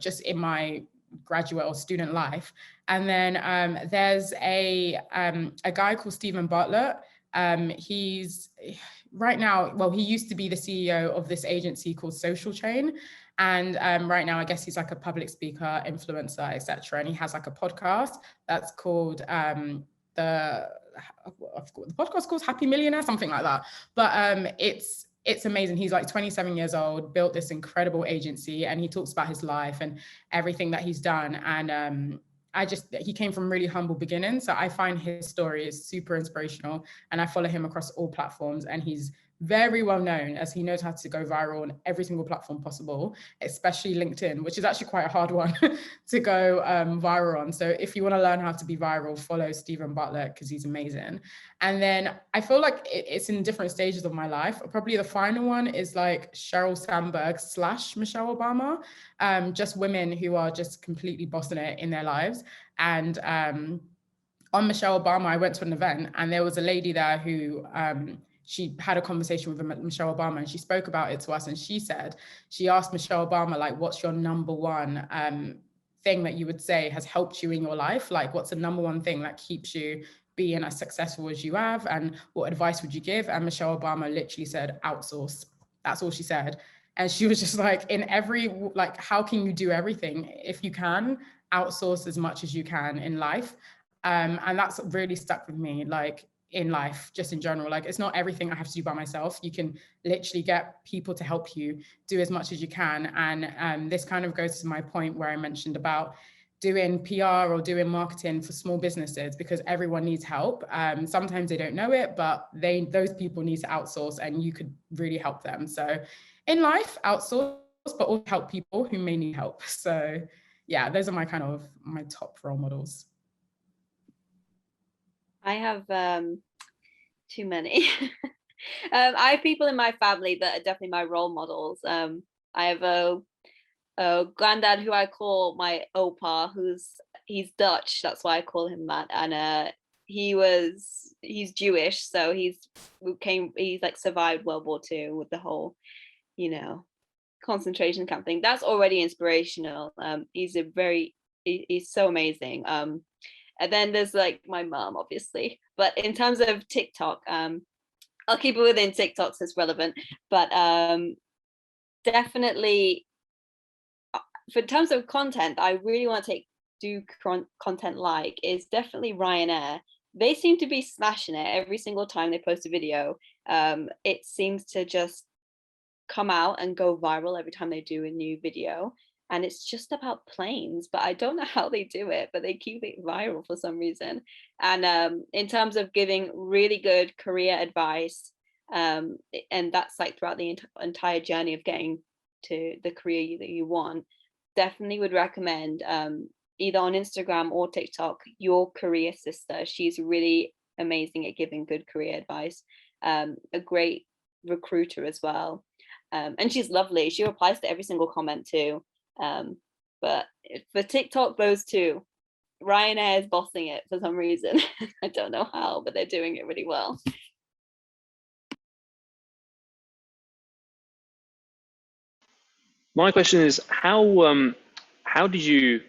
just in my graduate or student life. And then there's a guy called Stephen Butler. He's right now, well, he used to be the CEO of this agency called Social Chain. And right now, I guess he's like a public speaker, influencer, etc. And he has like a podcast that's called the the podcast called Happy Millionaire, something like that. But it's amazing. He's like 27 years old, built this incredible agency, and he talks about his life and everything that he's done. And he came from really humble beginnings. So I find his story is super inspirational, and I follow him across all platforms, and he's very well known as he knows how to go viral on every single platform possible, especially LinkedIn, which is actually quite a hard one to go viral on. So if you want to learn how to be viral, follow Stephen Butler, because he's amazing. And then I feel like it's in different stages of my life. Probably the final one is like Sheryl Sandberg / Michelle Obama, just women who are just completely bossing it in their lives. And on Michelle Obama, I went to an event, and there was a lady there who she had a conversation with Michelle Obama, and she spoke about it to us. And she asked Michelle Obama, like, what's your number one thing that you would say has helped you in your life? Like, what's the number one thing that keeps you being as successful as you have? And what advice would you give? And Michelle Obama literally said, outsource. That's all she said. And she was just like, how can you do everything? If you can, outsource as much as you can in life. And that's really stuck with me, like, in life, just in general. Like, it's not everything I have to do by myself. You can literally get people to help you do as much as you can. And this kind of goes to my point where I mentioned about doing PR or doing marketing for small businesses, because everyone needs help. Sometimes they don't know it, but those people need to outsource, and you could really help them. So in life, outsource, but also help people who may need help. So yeah, those are my top role models. I have too many. I have people in my family that are definitely my role models. I have a granddad who I call my opa, he's Dutch, that's why I call him that. And he's Jewish, so he's like survived World War II with the whole, concentration camp thing. That's already inspirational. He's so amazing. And then there's like my mom, obviously. But in terms of TikTok, I'll keep it within TikTok so it's relevant. But definitely, for terms of content, I really want to do content like is definitely Ryanair. They seem to be smashing it every single time they post a video. It seems to just come out and go viral every time they do a new video. And it's just about planes, but I don't know how they do it, but they keep it viral for some reason. And in terms of giving really good career advice, and that's like throughout the entire journey of getting to the career that you want, definitely would recommend either on Instagram or TikTok, Your Career Sister. She's really amazing at giving good career advice, a great recruiter as well. And she's lovely. She replies to every single comment too. But for TikTok, those two, Ryanair is bossing it for some reason. I don't know how, but they're doing it really well. My question is, how did you,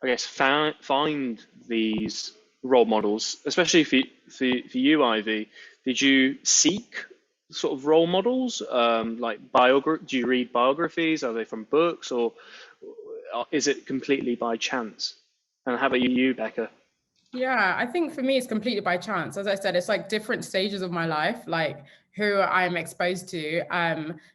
I guess, find these role models, especially for you, Ivy? Did you seek sort of role models, like do you read biographies? Are they from books, or is it completely by chance? And how about you, Becca? Yeah, I think for me, it's completely by chance. As I said, it's like different stages of my life, like who I'm exposed to.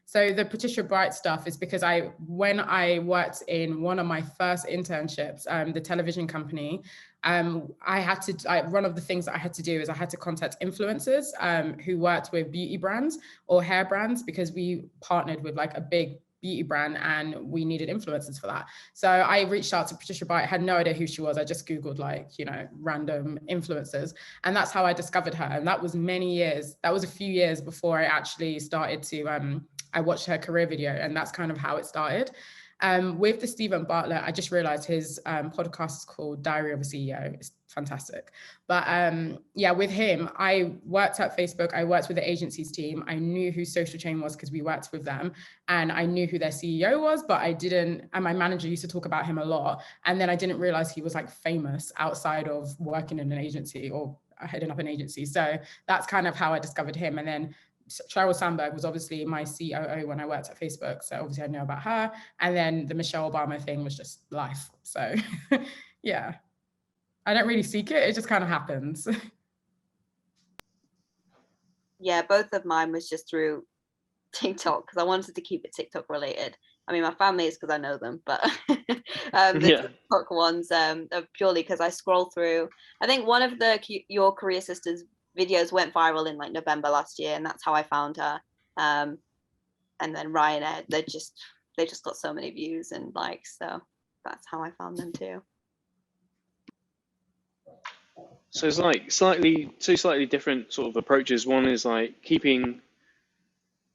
So the Patricia Bright stuff is because when I worked in one of my first internships, the television company, one of the things that I had to do is I had to contact influencers who worked with beauty brands or hair brands, because we partnered with like a big beauty brand and we needed influencers for that. So I reached out to Patricia Bright. I had no idea who she was. I just Googled random influencers, and that's how I discovered her. And that was a few years before I actually started to, I watched her career video, and that's kind of how it started. With the Stephen Butler, I just realized his podcast is called Diary of a CEO. It's fantastic. But yeah, with him, I worked at Facebook. I worked with the agency's team. I knew who Social Chain was because we worked with them, and I knew who their CEO was, but I didn't, and my manager used to talk about him a lot. And then I didn't realize he was like famous outside of working in an agency or heading up an agency. So that's kind of how I discovered him. And then Sheryl Sandberg was obviously my COO when I worked at Facebook. So obviously I know about her. And then the Michelle Obama thing was just life. So yeah, I don't really seek it. It just kind of happens. yeah, both of mine was just through TikTok because I wanted to keep it TikTok related. I mean, my family is because I know them, but the Yeah. TikTok ones are purely because I scroll through. I think one of your career sisters videos went viral in like November last year, and that's how I found her. And then Ryanair, they just got so many views and likes, so that's how I found them too. So it's like two slightly different sort of approaches. One is like keeping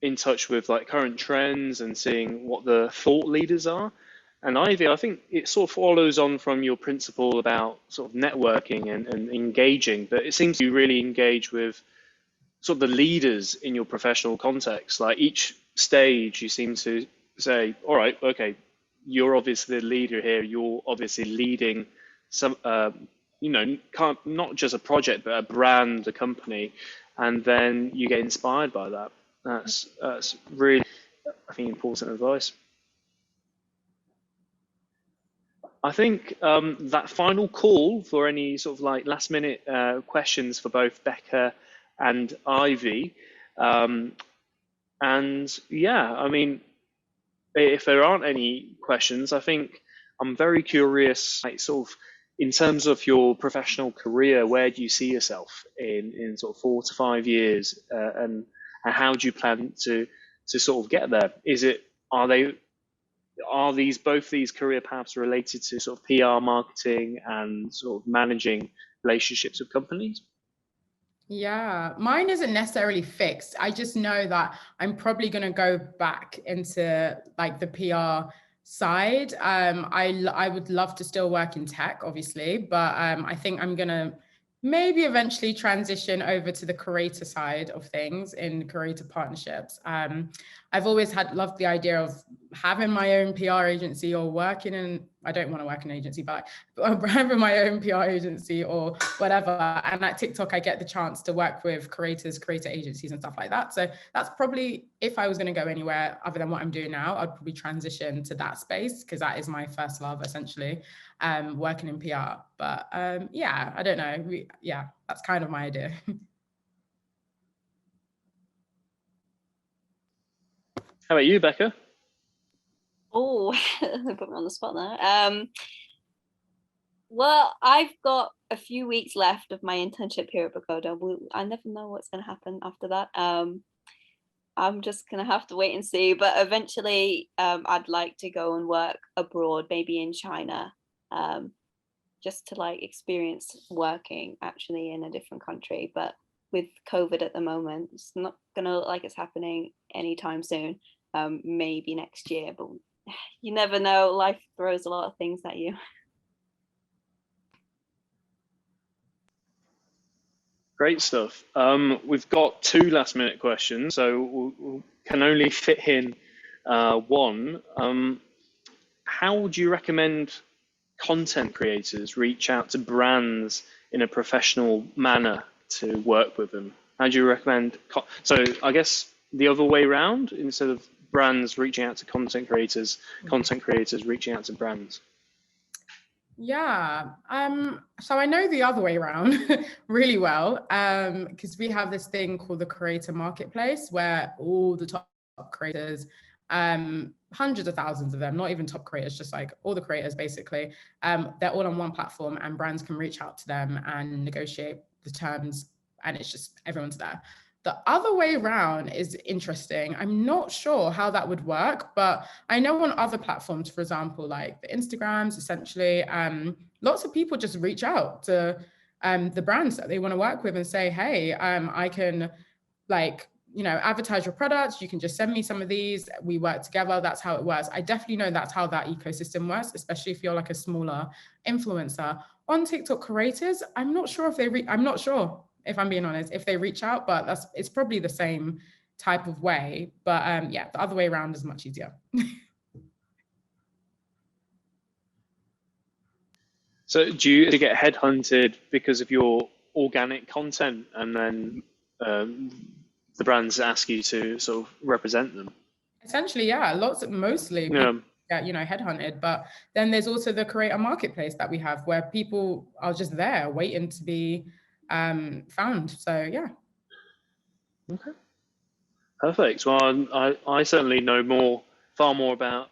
in touch with like current trends and seeing what the thought leaders are. And Ivy, I think it sort of follows on from your principle about sort of networking and engaging, but it seems you really engage with sort of the leaders in your professional context. Like each stage, you seem to say, all right, okay, you're obviously the leader here. You're obviously leading some, not just a project, but a brand, a company, and then you get inspired by that. That's really, I think, important advice. I think that final call for any sort of like last minute questions for both Becca and Ivy. And yeah, I mean, if there aren't any questions, I think I'm very curious, like sort of in terms of your professional career, where do you see yourself in sort of 4 to 5 years, and how do you plan to sort of get there? Are both these career paths related to sort of PR marketing and sort of managing relationships with companies? Yeah, mine isn't necessarily fixed. I just know that I'm probably going to go back into like the PR side. I would love to still work in tech, obviously, but I think I'm going to maybe eventually transition over to the creator side of things in creator partnerships. I've always loved the idea of having my own PR agency or working in, I don't want to work in an agency, but having my own PR agency or whatever. And at TikTok, I get the chance to work with creators, creator agencies and stuff like that. So that's probably, if I was going to go anywhere other than what I'm doing now, I'd probably transition to that space because that is my first love, essentially, working in PR. But yeah, I don't know. Yeah, that's kind of my idea. How about you, Becca? Oh, put me on the spot there. Well, I've got a few weeks left of my internship here at Bacoda. I never know what's going to happen after that. I'm just going to have to wait and see. But eventually, I'd like to go and work abroad, maybe in China, just to like experience working actually in a different country. But with COVID at the moment, it's not going to look like it's happening anytime soon. Maybe next year, but you never know. Life throws a lot of things at you. Great stuff. We've got 2 last minute questions, so we can only fit in one. How would you recommend content creators reach out to brands in a professional manner to work with them? How do you recommend? So I guess the other way around, instead of brands reaching out to content creators reaching out to brands. Yeah, so I know the other way around really well, because we have this thing called the creator marketplace where all the top creators, hundreds of thousands of them, not even top creators, just like all the creators basically, they're all on one platform and brands can reach out to them and negotiate the terms, and it's just everyone's there. The other way around is interesting. I'm not sure how that would work, but I know on other platforms, for example, like the Instagrams, essentially, lots of people just reach out to the brands that they want to work with and say, hey, I can advertise your products. You can just send me some of these. We work together. That's how it works. I definitely know that's how that ecosystem works, especially if you're like a smaller influencer. On TikTok creators, I'm not sure if I'm being honest, if they reach out, but it's probably the same type of way. But yeah, the other way around is much easier. So do you get headhunted because of your organic content, and then the brands ask you to sort of represent them? Essentially, yeah, mostly people get, headhunted, but then there's also the creator marketplace that we have where people are just there waiting to be found. So yeah. Okay. Perfect. Well, I certainly know far more about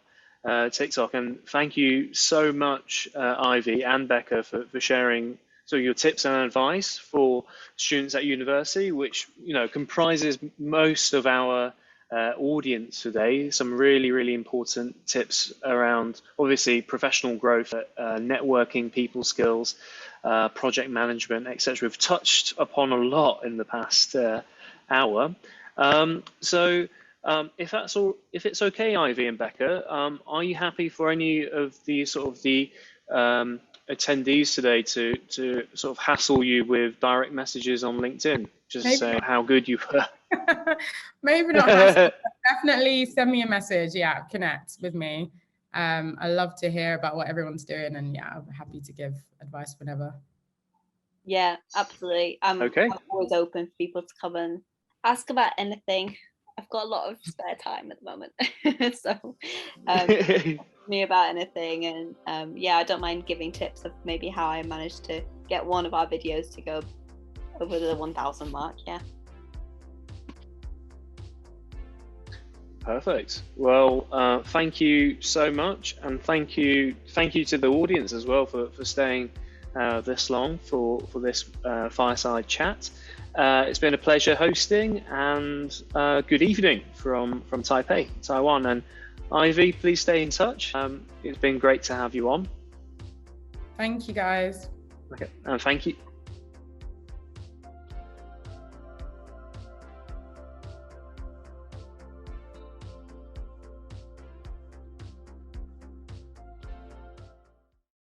TikTok, and thank you so much, Ivy and Becca, for sharing your tips and advice for students at university, which comprises most of our audience today. Some really, really important tips around obviously professional growth, networking, people skills, project management, etc. We've touched upon a lot in the past hour. If it's okay, Ivy and Becca, are you happy for any of the attendees today to sort of hassle you with direct messages on LinkedIn, just saying how good you were? Maybe not hassle, definitely send me a message. Yeah, connect with me. I love to hear about what everyone's doing, and yeah, I'm happy to give advice whenever. Yeah, absolutely. I'm always open for people to come and ask about anything. I've got a lot of spare time at the moment, so me about anything, and yeah, I don't mind giving tips of maybe how I managed to get one of our videos to go over the 1,000 mark. Yeah. Perfect. Well, thank you so much, and thank you to the audience as well for staying this long for this fireside chat. It's been a pleasure hosting, and good evening from Taipei, Taiwan. And Ivy, please stay in touch. It's been great to have you on. Thank you, guys. Okay, and thank you.